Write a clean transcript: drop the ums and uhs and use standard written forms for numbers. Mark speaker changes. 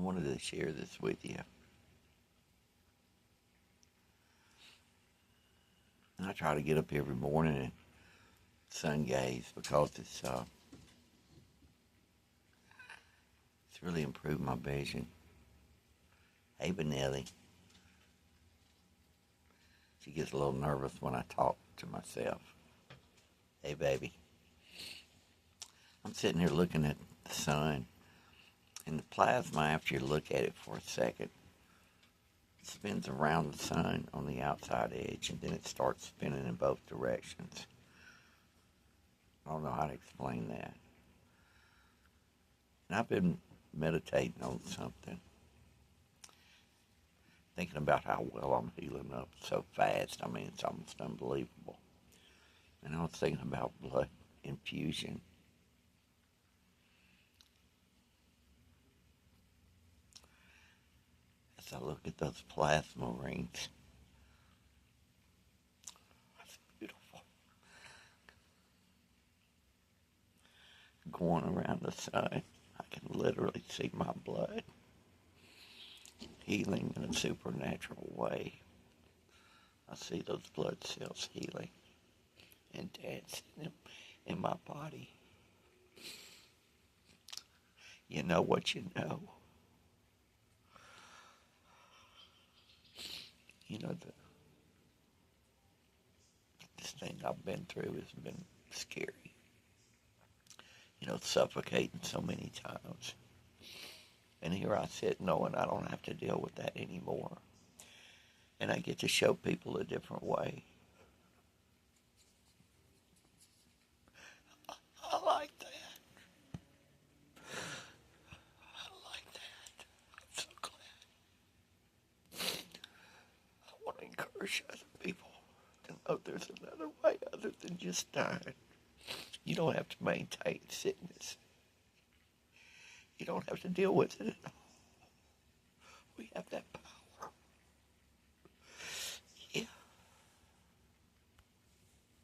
Speaker 1: wanted to share this with you. I try to get up every morning and sun gaze because it's really improved my vision. Hey, Benelli. She gets a little nervous when I talk to myself. Hey, baby. I'm sitting here looking at the sun, and the plasma, after you look at it for a second, spins around the sun on the outside edge, and then it starts spinning in both directions. I don't know how to explain that. And I've been meditating on something, thinking about how well I'm healing up so fast. I mean, it's almost unbelievable. And I was thinking about blood infusion. As I look at those plasma rings, that's beautiful. Going around the sun, I can literally see my blood healing in a supernatural way. I see those blood cells healing and dancing in my body. You know what you know. You know, this thing I've been through has been scary. You know, suffocating so many times. And here I sit knowing I don't have to deal with that anymore. And I get to show people a different way. I like that. I like that. I'm so glad. I want to encourage other people to know there's another way other than just dying. You don't have to maintain sickness. You don't have to deal with it at all. We have that